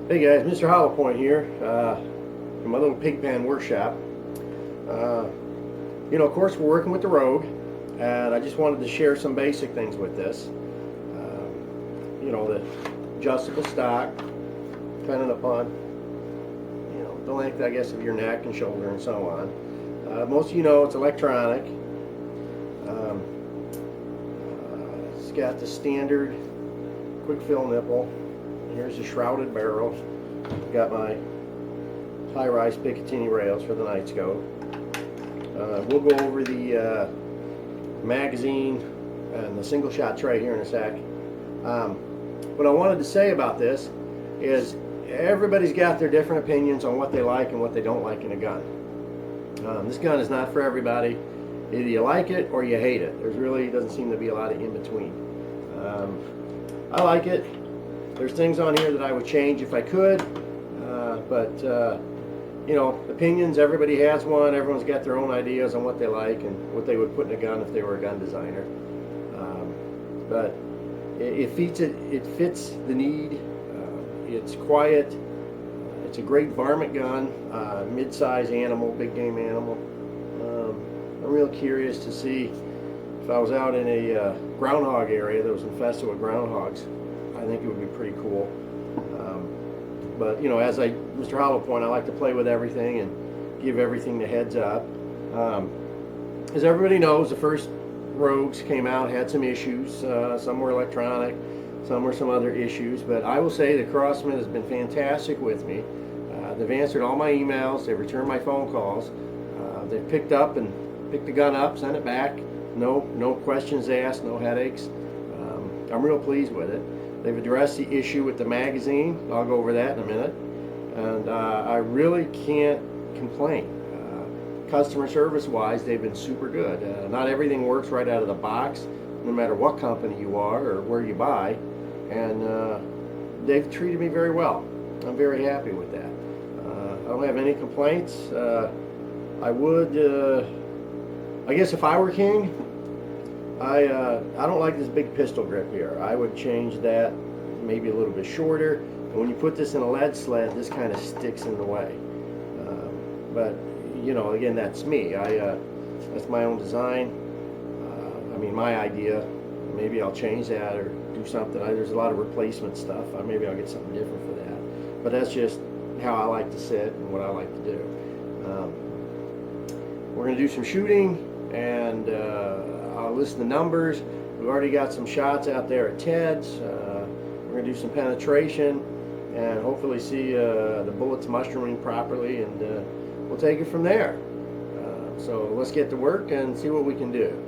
Hey guys, Mr. Hollowpoint here, in my little pig pen workshop. Uh, of course, we're working with the Rogue, and I just wanted to share some basic things with this. The adjustable stock, depending upon, the length, I guess, of your neck and shoulder and so on. Most of you know it's electronic. Um, it's got the standard quick fill nipple. Here's the shrouded barrel. I've got my high-rise Picatinny rails for the night scope. We'll go over the magazine and the single shot tray here in a sec. What I wanted to say about this is everybody's got their different opinions on what they like and what they don't like in a gun. This gun is not for everybody. Either you like it or you hate it. There's really doesn't seem to be a lot of in between. I like it. There's things on here that I would change if I could, but opinions, everybody has one. Everyone's got their own ideas on what they like and what they would put in a gun if they were a gun designer. But it fits the need. It's quiet. It's a great varmint gun, mid-size animal, big game animal. I'm real curious to see if I was out in a groundhog area that was infested with groundhogs. I think it would be pretty cool. But as Mr. Hollowpoint, I like to play with everything and give everything the heads up. As everybody knows, the first Rogues came out, had some issues. Some were electronic, some were some other issues. But I will say that Crosman has been fantastic with me. They've answered all my emails. They've returned my phone calls. They've picked the gun up, sent it back. No questions asked, no headaches. I'm real pleased with it. They've addressed the issue with the magazine. I'll go over that in a minute. And I really can't complain. Customer service wise, they've been super good. Not everything works right out of the box, no matter what company you are or where you buy. And they've treated me very well. I'm very happy with that. I don't have any complaints. I guess if I were king, I don't like this big pistol grip here. I would change that maybe a little bit shorter. And when you put this in a lead sled, this kind of sticks in the way. But again, that's me. That's my own design. My idea. Maybe I'll change that or do something. There's a lot of replacement stuff. Maybe I'll get something different for that. But that's just how I like to sit and what I like to do. We're going to do some shooting, and I'll list the numbers. We've already got some shots out there at Ted's. We're going to do some penetration and hopefully see the bullets mushrooming properly, and we'll take it from there. So let's get to work and see what we can do.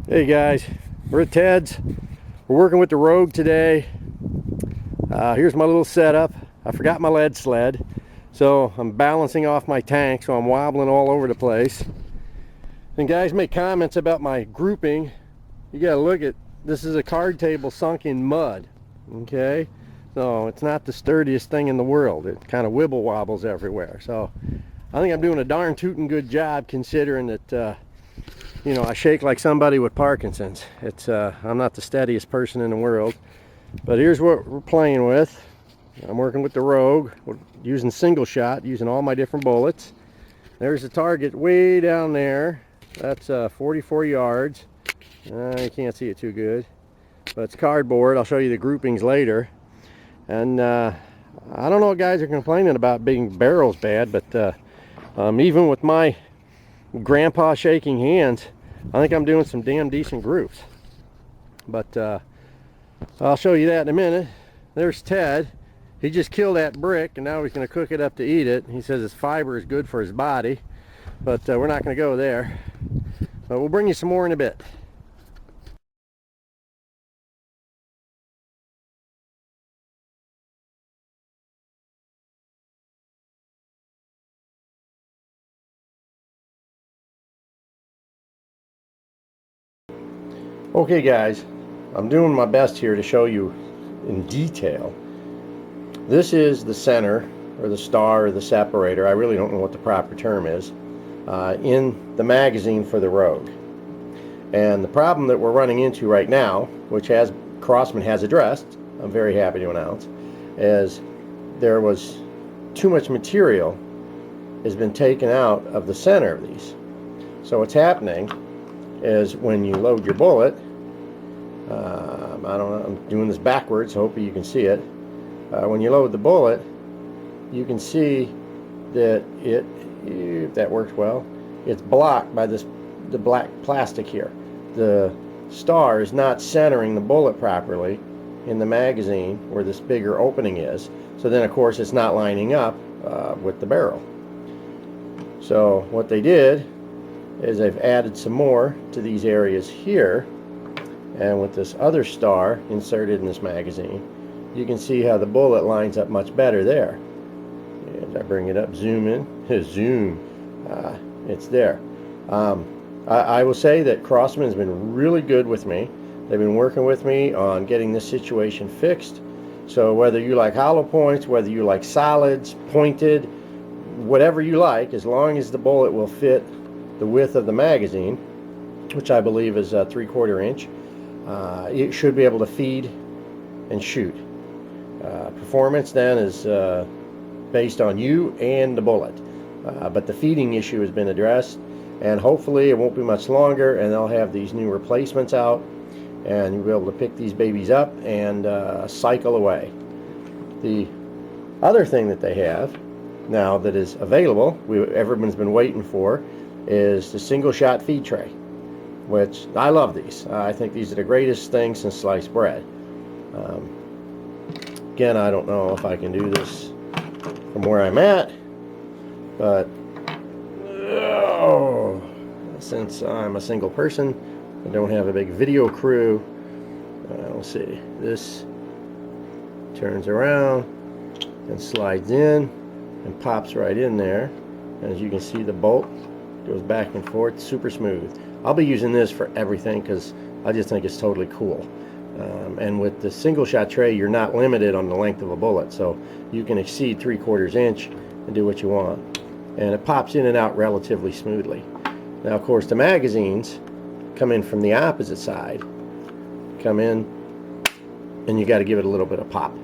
Hey guys, we're at Ted's. We're working with the Rogue today. Here's my little setup. I forgot my lead sled, so I'm balancing off my tank, so I'm wobbling all over the place. And guys make comments about my grouping. You gotta look at, this is a card table sunk in mud, okay? So it's not the sturdiest thing in the world. It kind of wibble wobbles everywhere. So I think I'm doing a darn tootin' good job, considering that I shake like somebody with Parkinson's. I'm not the steadiest person in the world. But here's what we're playing with. I'm working with the Rogue. We're using single shot, using all my different bullets. There's the target way down there. That's 44 yards. You can't see it too good, but it's cardboard. I'll show you the groupings later. And I don't know what guys are complaining about being barrels bad, but even with my grandpa shaking hands, I think I'm doing some damn decent groups. But I'll show you that in a minute. There's Ted. He just killed that brick, and now he's going to cook it up to eat it. He says his fiber is good for his body, but we're not going to go there. But we'll bring you some more in a bit. Okay guys, I'm doing my best here to show you in detail. This is the center, or the star, or the separator, I really don't know what the proper term is, in the magazine for the Rogue. And the problem that we're running into right now, which Crosman has addressed, I'm very happy to announce, is there was too much material has been taken out of the center of these. So what's happening is when you load your bullet, I don't know, I'm doing this backwards, hopefully you can see it. When you load the bullet, you can see that it, if that works well, it's blocked by the black plastic here. The star is not centering the bullet properly in the magazine where this bigger opening is. So then of course it's not lining up with the barrel. So what they did is they've added some more to these areas here, and with this other star inserted in this magazine, you can see how the bullet lines up much better there. And I bring it up, zoom in, zoom, it's there. I will say that Crosman has been really good with me. They've been working with me on getting this situation fixed. So whether you like hollow points, whether you like solids, pointed, whatever you like, as long as the bullet will fit the width of the magazine, which I believe is 3/4 inch, it should be able to feed and shoot. Performance then is based on you and the bullet, but the feeding issue has been addressed, and hopefully it won't be much longer and they'll have these new replacements out and you'll be able to pick these babies up and cycle away. The other thing that they have now that is available, everyone's been waiting for, is the single shot feed tray, which I love these. I think these are the greatest things since sliced bread. Again, I don't know if I can do this from where I'm at, but since I'm a single person, I don't have a big video crew. We'll see. This turns around and slides in and pops right in there. As you can see, the bolt goes back and forth, super smooth. I'll be using this for everything because I just think it's totally cool. And with the single shot tray, you're not limited on the length of a bullet, so you can exceed 3/4 inch and do what you want. And it pops in and out relatively smoothly. Now, of course, the magazines come in from the opposite side. Come in, and you got to give it a little bit of pop.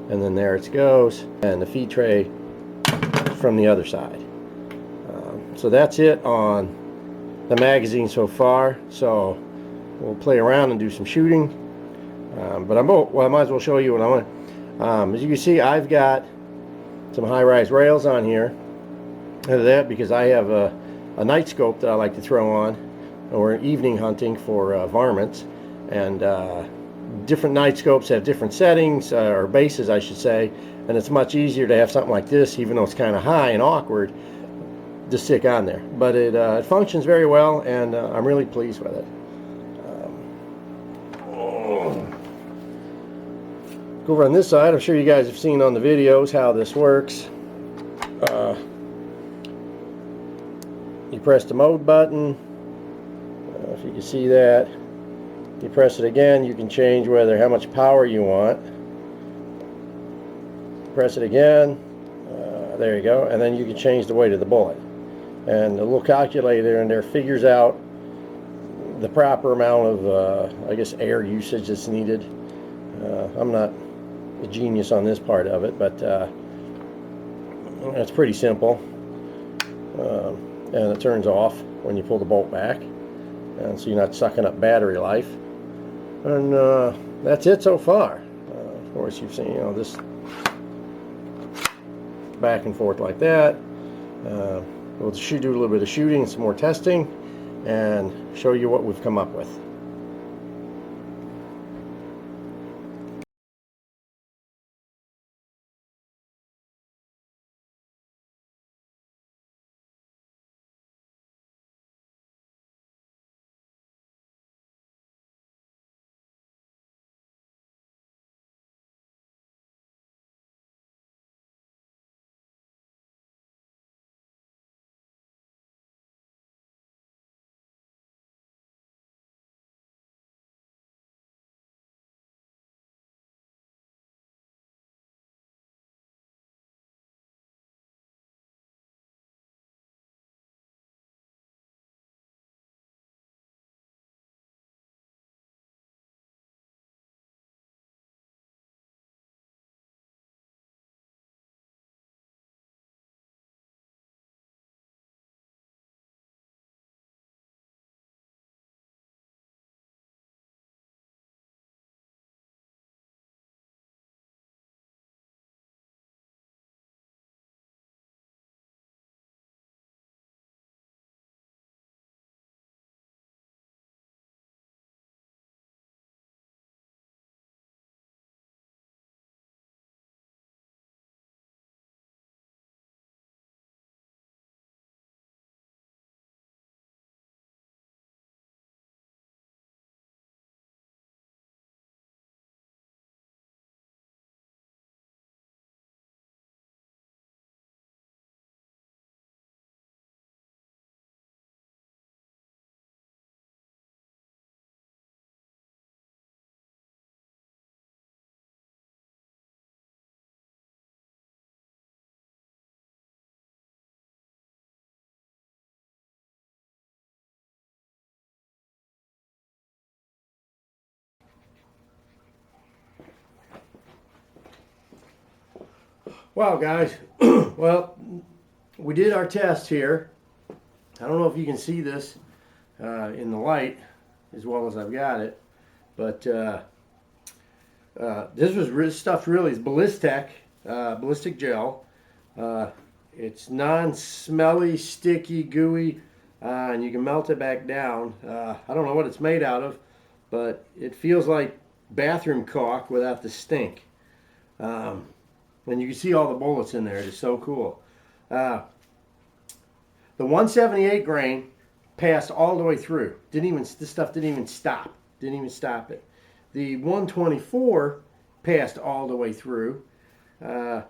And then there it goes, and the feed tray from the other side. So that's it on the magazine so far. So we'll play around and do some shooting. But I might as well show you what I want. As you can see, I've got some high-rise rails on here. Of that because I have a night scope that I like to throw on, or evening hunting for varmints, and different night scopes have different settings, or bases I should say, and it's much easier to have something like this, even though it's kind of high and awkward, to stick on there. But it functions very well, and I'm really pleased with it. Over on this side, I'm sure you guys have seen on the videos how this works. You press the mode button, if you can see that. You press it again, you can change how much power you want. Press it again, there you go, and then you can change the weight of the bullet. And the little calculator in there figures out the proper amount of, I guess, air usage that's needed. I'm not a genius on this part of it, but it's pretty simple. And it turns off when you pull the bolt back, and so you're not sucking up battery life. And that's it so far. Of course, you've seen, this back and forth like that. We'll do a little bit of shooting and some more testing and show you what we've come up with. Wow, guys. Well, we did our test here. I don't know if you can see this in the light as well as I've got it, but this stuff really is ballistic gel. It's non-smelly, sticky, gooey, and you can melt it back down. I don't know what it's made out of, but it feels like bathroom caulk without the stink. And you can see all the bullets in there. It is so cool. The 178 grain passed all the way through. This stuff didn't even stop. Didn't even stop it. The 124 passed all the way through. The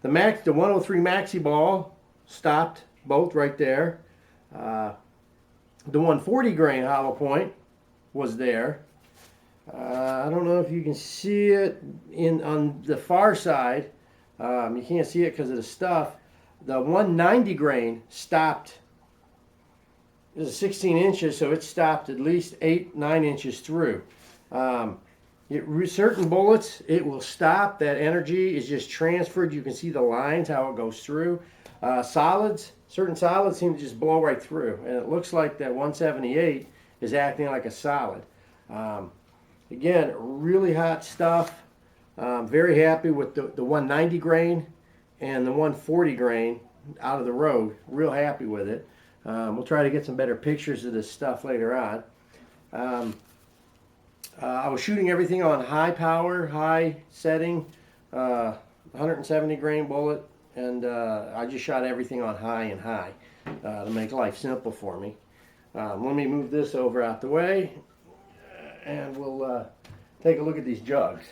103 Maxi Ball stopped both right there. The 140 grain hollow point was there. I don't know if you can see it on the far side. You can't see it because of the stuff. The 190 grain stopped. This is 16 inches, so it stopped at least 8-9 inches through. Certain bullets, it will stop. That energy is just transferred. You can see the lines, how it goes through. Certain solids seem to just blow right through. And it looks like that 178 is acting like a solid. Again, really hot stuff. Very happy with the 190 grain and the 140 grain out of the road. Real happy with it. We'll try to get some better pictures of this stuff later on. I was shooting everything on high power, high setting, 170 grain bullet, and I just shot everything on high and high to make life simple for me. Let me move this over out the way, and we'll take a look at these jugs.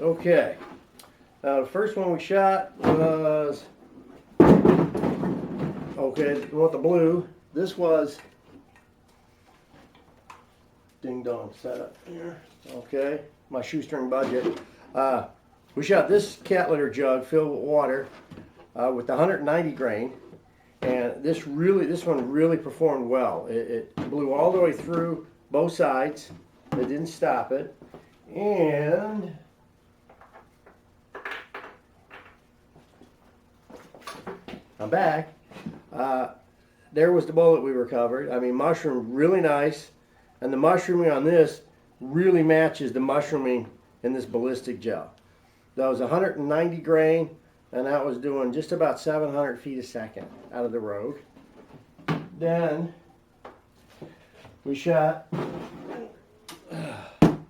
Okay, the first one we shot was, okay, you want the blue. This was, ding dong setup here. Okay, my shoestring budget. We shot this cat litter jug filled with water with the 190 grain, and this one really performed well. It blew all the way through both sides. It didn't stop it, and I'm back. There was the bullet we recovered. I mean, mushroom really nice, and the mushrooming on this really matches the mushrooming in this ballistic gel. That was 190 grain, and that was doing just about 700 feet a second out of the rogue. Then we shot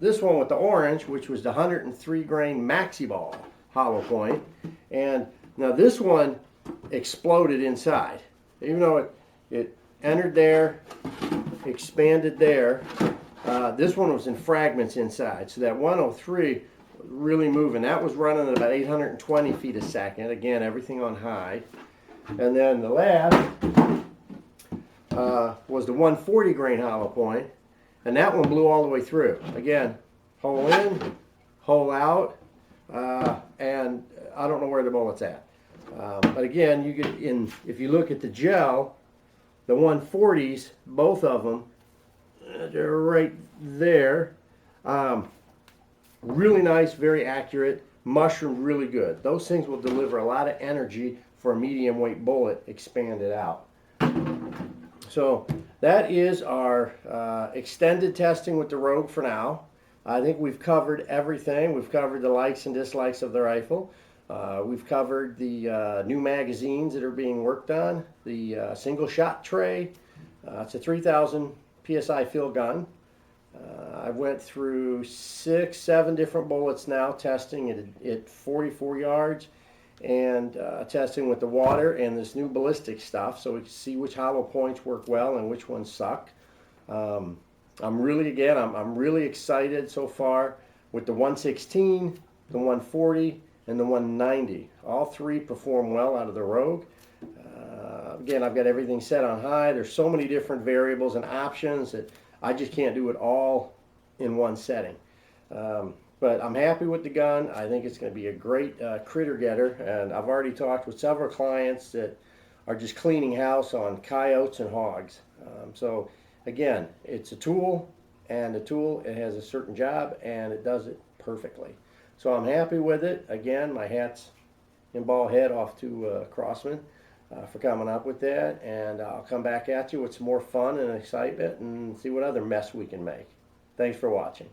this one with the orange, which was the 103 grain Maxi Ball hollow point, and now this one exploded inside. Even though it entered there, expanded there, this one was in fragments inside. So that 103 was really moving. That was running at about 820 feet a second. Again, everything on high. And then the last was the 140 grain hollow point, and that one blew all the way through. Again, hole in, hole out, and I don't know where the bullet's at. But again, if you look at the gel, the 140s, both of them, they're right there. Really nice, very accurate, mushroom really good. Those things will deliver a lot of energy for a medium weight bullet expanded out. So that is our extended testing with the Rogue for now. I think we've covered everything. We've covered the likes and dislikes of the rifle. We've covered the new magazines that are being worked on, the single shot tray. It's a 3,000 PSI field gun. I went through 6-7 different bullets now, testing at 44 yards, and testing with the water and this new ballistic stuff, so we can see which hollow points work well and which ones suck. I'm really excited so far with the 116, the 140, and the 190. All three perform well out of the Rogue. Again, I've got everything set on high. There's so many different variables and options that I just can't do it all in one setting. But I'm happy with the gun. I think it's going to be a great critter getter, and I've already talked with several clients that are just cleaning house on coyotes and hogs. So again, it's a tool. and the tool, it has a certain job and it does it perfectly. So I'm happy with it. Again, my hat's and ball head off to Crosman for coming up with that, and I'll come back at you with some more fun and excitement and see what other mess we can make. Thanks for watching.